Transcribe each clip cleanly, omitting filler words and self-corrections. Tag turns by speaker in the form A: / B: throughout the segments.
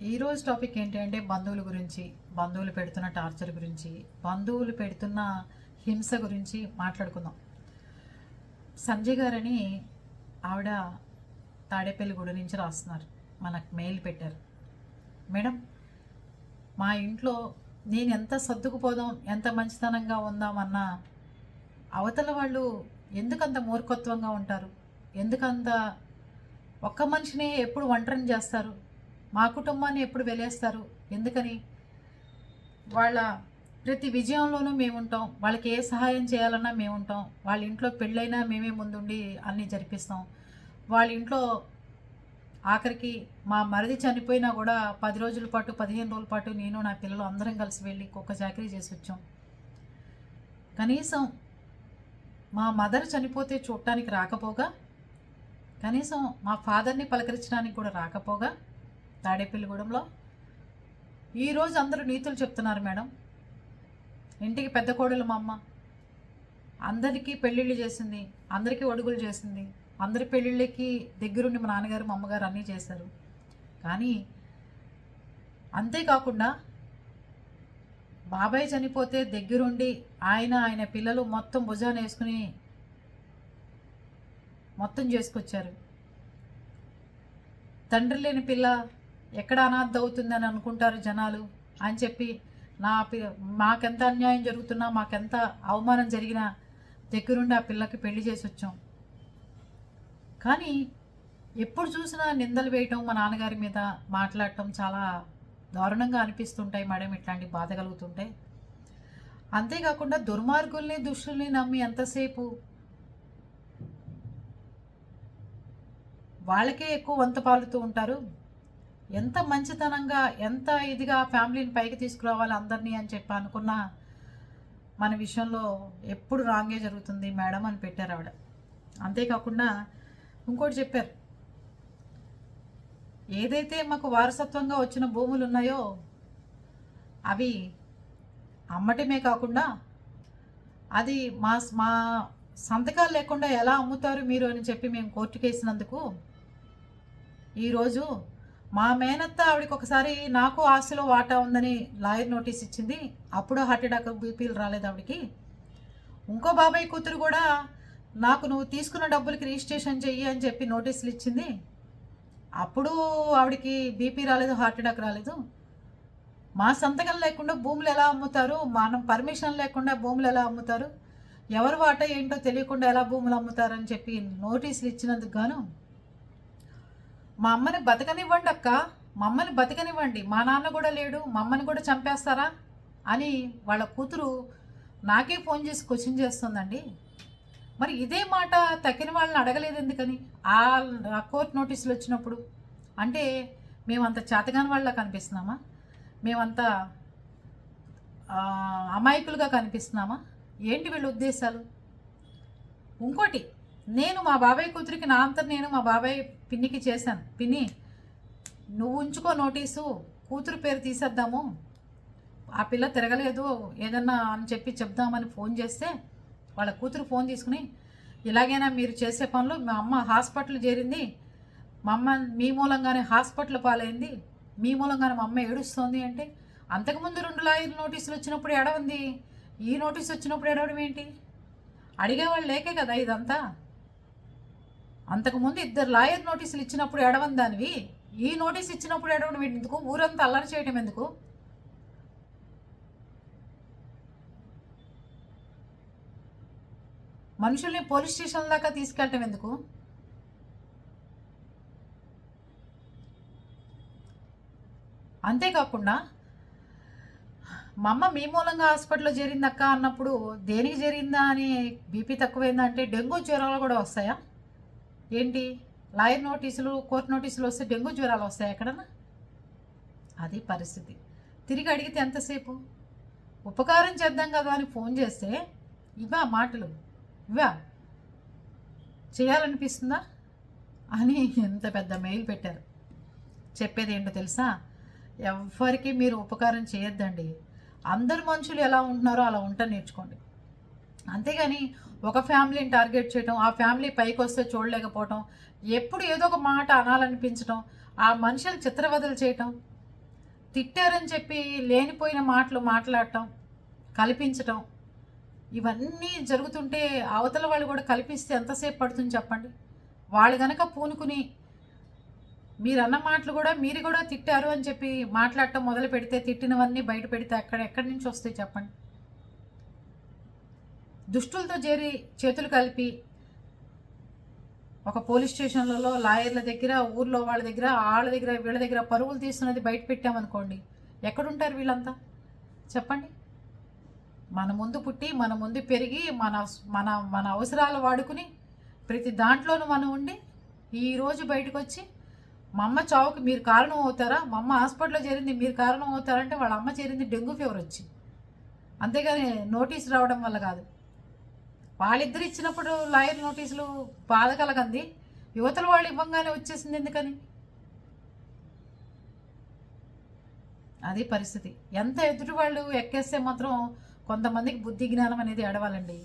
A: ఈరోజు టాపిక్ ఏంటంటే బంధువుల గురించి, బంధువులు పెడుతున్న టార్చర్ గురించి, బంధువులు పెడుతున్న హింస గురించి మాట్లాడుకుందాం. సంజయ్ గారని ఆవిడ తాడేపల్లిగూడ నుంచి రాస్తున్నారు, మనకు మెయిల్ పెట్టారు. మేడం, మా ఇంట్లో నేను ఎంత సర్దుకుపోదాం, ఎంత మంచితనంగా ఉందామన్నా అవతల వాళ్ళు ఎందుకంత మూర్ఖత్వంగా ఉంటారు, ఎందుకంత ఒక్క మనిషిని ఎప్పుడు ఒంటరిని చేస్తారు, మా కుటుంబాన్ని ఎప్పుడు వెలేస్తారు, ఎందుకని వాళ్ళ ప్రతి విజయంలోనూ మేముంటాం, వాళ్ళకి ఏ సహాయం చేయాలన్నా మేముంటాం, వాళ్ళ ఇంట్లో పెళ్ళైనా మేమే ముందుండి అన్నీ జరిపిస్తాం, వాళ్ళ ఇంట్లో ఆఖరికి మా మరిది చనిపోయినా కూడా 10 రోజుల పాటు 15 రోజుల పాటు నేను నా పిల్లలు అందరం కలిసి వెళ్ళి కుక్క చాకరీ చేసి వచ్చాం. కనీసం మా మదర్ చనిపోతే చూడటానికి రాకపోగా, కనీసం మా ఫాదర్ని పలకరించడానికి కూడా రాకపోగా తాడేపల్లిగూడెంలో ఈరోజు అందరూ నీతులు చెప్తున్నారు. మేడం, ఇంటికి పెద్ద కోడలు మా అమ్మ, అందరికీ పెళ్ళిళ్ళు చేసింది, అందరికీ ఒడుగులు చేసింది, అందరి పెళ్ళిళ్ళకి దగ్గరుండి మా నాన్నగారు మా అమ్మగారు అన్నీ చేశారు. కానీ అంతేకాకుండా బాబాయ్ చనిపోతే దగ్గరుండి ఆయన పిల్లలు మొత్తం భుజాన వేసుకుని మొత్తం చేసుకొచ్చారు. తండ్రి లేని పిల్ల ఎక్కడ అనాథ అవుతుందని అనుకుంటారు జనాలు అని చెప్పి మాకెంత అన్యాయం జరుగుతున్నా, మాకెంత అవమానం జరిగినా దగ్గరుండి ఆ పిల్లకి పెళ్లి చేసి వచ్చాం. కానీ ఎప్పుడు చూసినా నిందలు వేయటం, మా నాన్నగారి మీద మాట్లాడటం చాలా దారుణంగా అనిపిస్తుంటాయి మేడం, ఇట్లాంటి బాధ కలుగుతుంటాయి. అంతేకాకుండా దుర్మార్గుల్ని దుష్టుల్ని నమ్మి ఎంతసేపు వాళ్ళకే ఎక్కువ వంత పాలుతూ ఉంటారు. ఎంత మంచితనంగా, ఎంత ఇదిగా ఫ్యామిలీని పైకి తీసుకురావాలి అందరినీ అని చెప్పి అనుకున్నా మన విషయంలో ఎప్పుడు రాంగే జరుగుతుంది మేడం అని పెట్టారు ఆవిడ. అంతేకాకుండా ఇంకోటి చెప్పారు, ఏదైతే మాకు వారసత్వంగా వచ్చిన భూములు ఉన్నాయో అవి అమ్మటమే కాకుండా అది మా మా సంతకాలు లేకుండా ఎలా అమ్ముతారు మీరు అని చెప్పి మేము కోర్టుకు వేసినందుకు ఈరోజు మా మేనత్త ఆవిడకి ఒకసారి నాకు ఆస్తిలో వాటా ఉందని లాయర్ నోటీస్ ఇచ్చింది. అప్పుడు హార్ట్ అటాక్ బీపీలు రాలేదు ఆవిడకి. ఇంకో బాబాయ్ కూతురు కూడా నాకు నువ్వు తీసుకున్న డబ్బులకి రిజిస్ట్రేషన్ చెయ్యి అని చెప్పి నోటీసులు ఇచ్చింది. అప్పుడు ఆవిడకి బీపీ రాలేదు, హార్ట్ అటాక్ రాలేదు. మా సంతకం లేకుండా భూములు ఎలా అమ్ముతారు, మనం పర్మిషన్ లేకుండా భూములు ఎలా అమ్ముతారు, ఎవరు వాటా ఏంటో తెలియకుండా ఎలా భూములు అమ్ముతారని చెప్పి నోటీసులు ఇచ్చినందుకు గాను మా అమ్మని బతకనివ్వండి అక్క, మమ్మల్ని బతకనివ్వండి, మా నాన్న కూడా లేడు, మమ్మల్ని కూడా చంపేస్తారా అని వాళ్ళ కూతురు నాకే ఫోన్ చేసి క్వశ్చన్ చేస్తుందండి. మరి ఇదే మాట తక్కిన వాళ్ళని అడగలేదు ఎందుకని ఆ కోర్టు నోటీసులు వచ్చినప్పుడు? అంటే మేమంత చేతగాని వాళ్ళ కనిపిస్తున్నామా, మేమంత అమాయకులుగా కనిపిస్తున్నామా, ఏంటి వీళ్ళ ఉద్దేశాలు? ఇంకోటి, నేను మా బాబాయ్ కూతురికి నా అంతా నేను మా బాబాయ్ పిన్నికి చేశాను, పిన్ని నువ్వు ఉంచుకో నోటీసు, కూతురు పేరు తీసేద్దాము, ఆ పిల్ల తిరగలేదు ఏదన్నా అని చెప్పి చెప్దామని ఫోన్ చేస్తే వాళ్ళ కూతురు ఫోన్ తీసుకుని, ఇలాగైనా మీరు చేసే పనులు, మా అమ్మ హాస్పిటల్ చేరింది, మా అమ్మ మీ మూలంగానే హాస్పిటల్ పాలైంది, మీ మూలంగానే మా అమ్మ ఏడుస్తోంది అంటే, అంతకుముందు 2 లాయర్ నోటీసులు వచ్చినప్పుడు ఎడవంది, ఈ నోటీసు వచ్చినప్పుడు ఎడవడం ఏంటి? అడిగేవాళ్ళు లేకే కదా ఇదంతా. అంతకుముందు 2 లాయర్ నోటీసులు ఇచ్చినప్పుడు ఎడవని దానివి ఈ నోటీస్ ఇచ్చినప్పుడు ఎడవడం ఎందుకు? ఊరంతా అల్లరి చేయడం ఎందుకు? మనుషుల్ని పోలీస్ స్టేషన్ దాకా తీసుకెళ్ళటం ఎందుకు? అంతేకాకుండా మా అమ్మ మీ మూలంగా హాస్పిటల్లో చేరిందక్క అన్నప్పుడు దేనికి చేరిందా అని బీపీ తక్కువైందా అంటే డెంగ్యూ జ్వరాలు కూడా వస్తాయా ఏంటి? లాయర్ నోటీసులు, కోర్టు నోటీసులు వస్తే డెంగ్యూ జ్వరాలు వస్తాయి ఎక్కడన్నా? అది పరిస్థితి. తిరిగి అడిగితే ఎంతసేపు ఉపకారం చేద్దాం కదా అని ఫోన్ చేస్తే ఇవా మాటలు, ఇవా చేయాలనిపిస్తుందా అని ఎంత పెద్ద మెయిల్ పెట్టారు. చెప్పేది ఏంటో తెలుసా, ఎవరికి మీరు ఉపకారం చేయొద్దండి, అందరు మనుషులు ఎలా ఉంటున్నారో అలా ఉంటా నేర్చుకోండి. అంతేగాని ఒక ఫ్యామిలీని టార్గెట్ చేయటం, ఆ ఫ్యామిలీ పైకి వస్తే చూడలేకపోవటం, ఎప్పుడు ఏదో ఒక మాట అనాలనిపించటం, ఆ మనుషులు చిత్రవదలు చేయటం, తిట్టారని చెప్పి లేనిపోయిన మాటలు మాట్లాడటం, కల్పించటం, ఇవన్నీ జరుగుతుంటే అవతల వాళ్ళు కూడా కల్పిస్తే ఎంతసేపు పడుతుంది చెప్పండి. వాళ్ళు గనక పూనుకుని మీరు అన్న మాటలు కూడా మీరు కూడా తిట్టారు అని చెప్పి మాట్లాడటం మొదలు పెడితే, తిట్టినవన్నీ బయట పెడితే ఎక్కడి నుంచి వస్తాయి చెప్పండి. దుష్టులతో చేరి చేతులు కలిపి ఒక పోలీస్ స్టేషన్లలో లాయర్ల దగ్గర, ఊర్లో వాళ్ళ దగ్గర, వీళ్ళ దగ్గర పరువులు తీస్తున్నది బయట పెట్టామనుకోండి, ఎక్కడుంటారు వీళ్ళంతా చెప్పండి. మన ముందు పుట్టి, మన ముందు పెరిగి, మన మన మన అవసరాలు వాడుకుని ప్రతి దాంట్లోనూ మనం ఉండి ఈరోజు బయటకు వచ్చి మా అమ్మ చావుకి మీరు కారణం అవుతారా, మా అమ్మ హాస్పిటల్లో చేరింది మీరు కారణం అవుతారంటే వాళ్ళ అమ్మ చేరింది డెంగ్యూ ఫీవర్ వచ్చి, అంతేగాని నోటీస్ రావడం వల్ల కాదు. వాళ్ళిద్దరు ఇచ్చినప్పుడు లాయర్ నోటీసులు బాధ కలగంది, యువతల వాళ్ళు ఇవ్వంగానే వచ్చేసింది ఎందుకని? అది పరిస్థితి. ఎంత ఎదుటి వాళ్ళు ఎక్కేస్తే మాత్రం కొంతమందికి బుద్ధి జ్ఞానం అనేది ఎడవాలండి.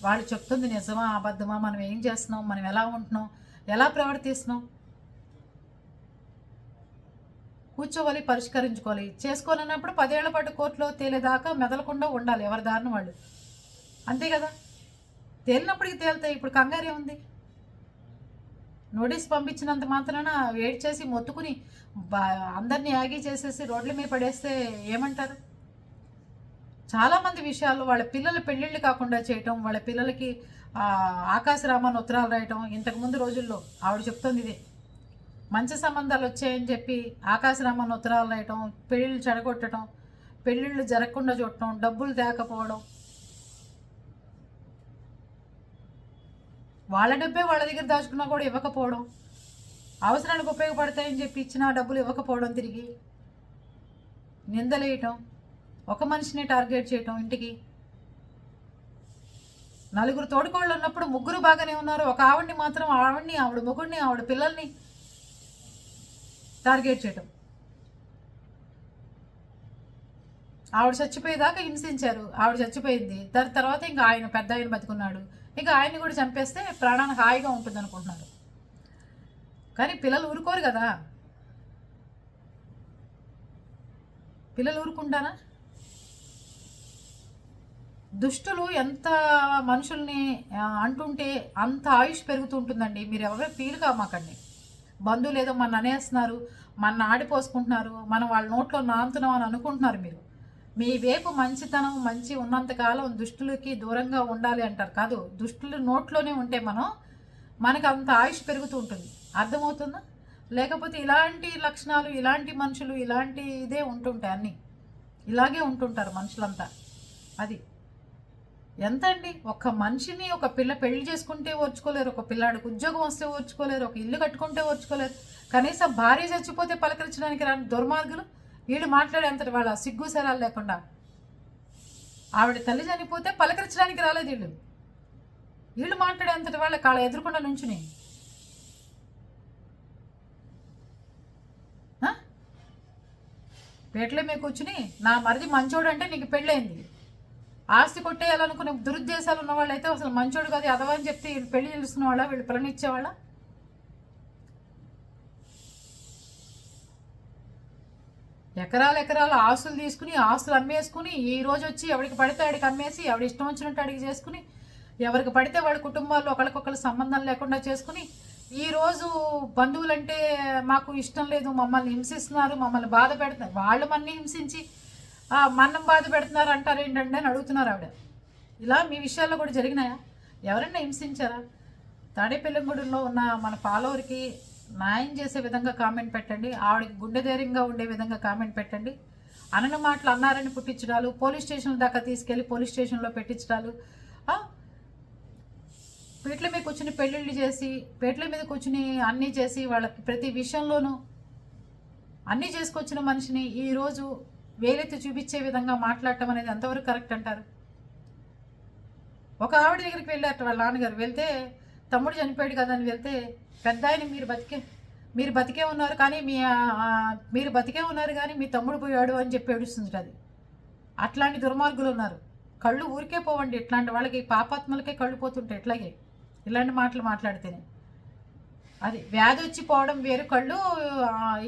A: వాళ్ళు చెప్తుంది నిజమా అబద్ధమా, మనం ఏం చేస్తున్నాం, మనం ఎలా ఉంటున్నాం, ఎలా ప్రవర్తిస్తున్నాం, కూర్చోవాలి, పరిష్కరించుకోవాలి. చేసుకోనన్నప్పుడు 10 ఏళ్ల పాటు కోర్టులో తేలేదాకా మెదలకుండా ఉండాలి ఎవరి దారిని వాళ్ళు, అంతే కదా. తేలినప్పటికి తేలుతాయి. ఇప్పుడు కంగారే ఉంది. నోటీస్ పంపించినంత మాత్రాన వెయిట్ చేసి మొత్తుకుని అందరినీ యాగి చేసేసి రోడ్ల మీద పడేస్తే ఏమంటారు? చాలామంది విషయాల్లో వాళ్ళ పిల్లల పెళ్ళిళ్ళు కాకుండా చేయటం, వాళ్ళ పిల్లలకి ఆకాశరామాన్ని ఉత్తరాలు రాయటం. ఇంతకుముందు రోజుల్లో ఆవిడ చెప్తుంది ఇదే, మంచి సంబంధాలు వచ్చాయని చెప్పి ఆకాశరామాన్ని ఉత్తరాలు రాయటం, పెళ్ళిళ్ళు చెడగొట్టడం, పెళ్ళిళ్ళు జరగకుండా చూడటం, డబ్బులు తేకపోవడం, వాళ్ళ డబ్బే వాళ్ళ దగ్గర దాచుకున్నా కూడా ఇవ్వకపోవడం, అవసరానికి ఉపయోగపడతాయని చెప్పి ఇచ్చిన డబ్బులు ఇవ్వకపోవడం, తిరిగి నిందలేయటం, ఒక మనిషిని టార్గెట్ చేయటం. ఇంటికి నలుగురు తోడుకోళ్ళు ఉన్నప్పుడు ముగ్గురు బాగానే ఉన్నారు, ఒక ఆవిడ్ని మాత్రం ఆవిడ మొగుడిని, ఆవిడ పిల్లల్ని టార్గెట్ చేయటం. ఆవిడ చచ్చిపోయేదాకా హింసించారు, ఆవిడ చచ్చిపోయింది. దాని తర్వాత ఇంకా ఆయన పెద్ద ఆయన బతుకున్నాడు, ఇంకా ఆయన్ని కూడా చంపేస్తే ప్రాణానికి హాయిగా ఉంటుంది అనుకుంటున్నారు. కానీ పిల్లలు ఊరుకోరు కదా. పిల్లలు ఊరుకుంటారా? దుష్టులు ఎంత మనుషుల్ని అంటుంటే అంత ఆయుష్ పెరుగుతుంటుందండి. మీరు ఎవరో ఫీల్ కామాకండి. బంధువులు ఏదో మన అనేస్తున్నారు, మన ఆడిపోసుకుంటున్నారు, మనం వాళ్ళ నోట్లో నాంతున్నాం అని అనుకుంటున్నారు. మీరు మీ వైపు మంచితనం మంచి ఉన్నంతకాలం దుష్టులకి దూరంగా ఉండాలి అంటారు. కాదు, దుష్టులు నోట్లోనే ఉంటే మనకు అంత ఆయుష్ పెరుగుతూ ఉంటుంది. అర్థమవుతుందా? లేకపోతే ఇలాంటి లక్షణాలు, ఇలాంటి మనుషులు, ఇలాంటి ఇదే ఉంటుంటాయి. అన్నీ ఇలాగే ఉంటుంటారు మనుషులంతా. అది ఎంత అండి, ఒక మనిషిని ఒక పెళ్లి చేసుకుంటే ఓర్చుకోలేరు, ఒక పిల్లాడికి ఉద్యోగం వస్తే ఓర్చుకోలేరు, ఒక ఇల్లు కట్టుకుంటే ఓర్చుకోలేరు, కనీసం భార్య చచ్చిపోతే పలకరించడానికి రాని దుర్మార్గులు వీళ్ళు మాట్లాడేంతటి వాళ్ళ సిగ్గు సరాలు లేకుండా. ఆవిడ తల్లి చనిపోతే పలకరించడానికి రాలేదు వీళ్ళు మాట్లాడేంతటి వాళ్ళ కాళ్ళ ఎదురుకుండా నుంచుని. పేటలో మీద కూర్చుని నా మరిది మంచోడు అంటే నీకు పెళ్ళైంది, ఆస్తి కొట్టేయాలనుకునే దురుద్దేశాలు ఉన్న వాళ్ళు అయితే అసలు మంచోడు కాదు అదవా అని చెప్తే వీళ్ళు పెళ్లి తెలుసుకున్న వాళ్ళ, వీళ్ళు పిల్లనిచ్చేవాళ్ళ. ఎకరాలు ఆస్తులు తీసుకుని, ఆస్తులు అమ్మేసుకుని, ఈ రోజు వచ్చి ఎవరికి పడితే ఆడికి అమ్మేసి, ఎవరి ఇష్టం వచ్చినట్టు అడిగి చేసుకుని, ఎవరికి పడితే వాడి కుటుంబాల్లో ఒకరికొకరు సంబంధం లేకుండా చేసుకుని, ఈరోజు బంధువులంటే మాకు ఇష్టం లేదు, మమ్మల్ని హింసిస్తున్నారు, మమ్మల్ని బాధ పెడుతున్నారు, వాళ్ళు మన్ని హింసించి మన్నం బాధ పెడుతున్నారు అంటారు ఏంటంటే అని అడుగుతున్నారు ఆవిడ. ఇలా మీ విషయాల్లో కూడా జరిగినాయా? ఎవరైనా హింసించారా? తాడేపల్లిగూడెంలో ఉన్న మన ఫాలోవర్కి న్యాయం చేసే విధంగా కామెంట్ పెట్టండి, ఆవిడకి గుండె ధైర్యంగా ఉండే విధంగా కామెంట్ పెట్టండి. అనని మాటలు అన్నారని పుట్టించడాలు, పోలీస్ స్టేషన్ దాకా తీసుకెళ్ళి పోలీస్ స్టేషన్లో పెట్టించడాలు, పీట్ల మీద కూర్చుని పెళ్ళిళ్ళు చేసి, పీట్ల మీద కూర్చుని అన్నీ చేసి, వాళ్ళకి ప్రతి విషయంలోనూ అన్నీ చేసుకొచ్చిన మనిషిని ఈరోజు వేలెత్తి చూపించే విధంగా మాట్లాడటం అనేది ఎంతవరకు కరెక్ట్ అంటారు? ఒక ఆవిడ దగ్గరికి వెళ్ళారట వాళ్ళ నాన్నగారు, వెళ్తే తమ్ముడు చనిపోయాడు కదా అని వెళ్తే, పెద్ద ఆయన మీరు బతికే ఉన్నారు కానీ మీరు బతికే ఉన్నారు కానీ మీ తమ్ముడు పోయాడు అని చెప్పి ఏడుస్తుంది. అది అట్లాంటి దుర్మార్గులు ఉన్నారు. కళ్ళు ఊరికే పోవండి, ఇట్లాంటి వాళ్ళకి పాపాత్మలకే కళ్ళు పోతుంటాయి ఎట్లాగే ఇలాంటి మాటలు మాట్లాడితేనే. అది వ్యాధి వచ్చి పోవడం వేరు, కళ్ళు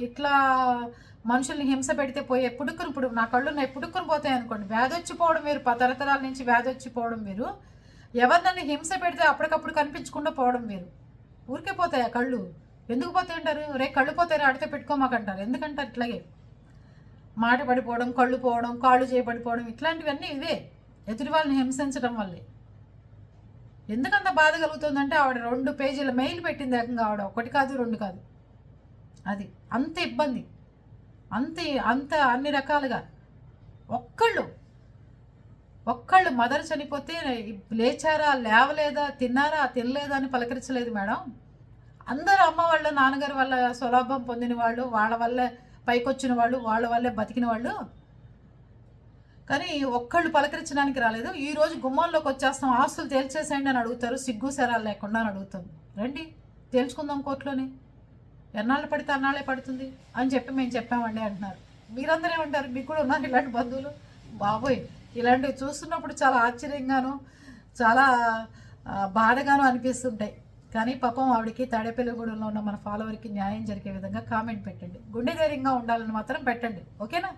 A: ఇట్లా మనుషుల్ని హింస పెడితే పోయే పుడుక్కుని ఇప్పుడు నా కళ్ళున్నాయి పుడుక్కుని పోతాయి అనుకోండి, వ్యాధి వచ్చిపోవడం వేరు, తరతరాల నుంచి వ్యాధి వచ్చిపోవడం వేరు. ఎవరినన్నా హింస పెడితే అప్పటికప్పుడు కనిపించకుండా పోవడం వేరు. ఊరికే పోతాయి ఆ కళ్ళు. ఎందుకు పోతాయి అంటారు? రే కళ్ళు పోతాయి ఆడితే పెట్టుకోమాకంటారు. ఎందుకంటారు? ఇట్లాగే మాట పడిపోవడం, కళ్ళు పోవడం, కాళ్ళు చేయబడిపోవడం, ఇట్లాంటివన్నీ ఇవే ఎదుటి వాళ్ళని హింసించడం వల్లే. ఎందుకంత బాధ కలుగుతుందంటే ఆవిడ 2 పేజీల మెయిల్ పెట్టింది ఏకంగా. ఆవిడ 1 కాదు 2 కాదు, అది అంత ఇబ్బంది, అంత అన్ని రకాలుగా. ఒక్కళ్ళు మదర్ చనిపోతే లేచారా, లేవలేదా, తిన్నారా, తినలేదా అని పలకరించలేదు మేడం. అందరూ అమ్మ వాళ్ళ నాన్నగారి వల్ల స్వలాభం పొందిన వాళ్ళు, వాళ్ళ వల్లే పైకొచ్చిన వాళ్ళు, వాళ్ళ వల్లే బతికిన వాళ్ళు, కానీ ఒక్కళ్ళు పలకరించడానికి రాలేదు. ఈరోజు గుమ్మంలోకి వచ్చేస్తాం, ఆస్తులు తేల్చేసేయండి అని అడుగుతారు. సిగ్గు శరాలు లేకుండా అని అడుగుతాం. రండి తేల్చుకుందాం కోర్టులోనే, ఎన్నాళ్ళు పడితే అన్నాళ్ళే పడుతుంది అని చెప్పి మేము చెప్పామండి అంటున్నారు. మీరందరూ ఏమంటారు? మీకు కూడా ఉన్నారు ఇలాంటి బంధువులు? బాబోయ్, ఇలాంటివి చూస్తున్నప్పుడు చాలా ఆశ్చర్యంగాను చాలా బాధగాను అనిపిస్తుంటాయి. కానీ పాపం ఆవిడకి తాడేపల్లిగూడెంలో ఉన్న మన ఫాలోవర్కి న్యాయం జరిగే విధంగా కామెంట్ పెట్టండి. గుండె ధైర్యంగా ఉండాలని మాత్రం పెట్టండి. ఓకేనా?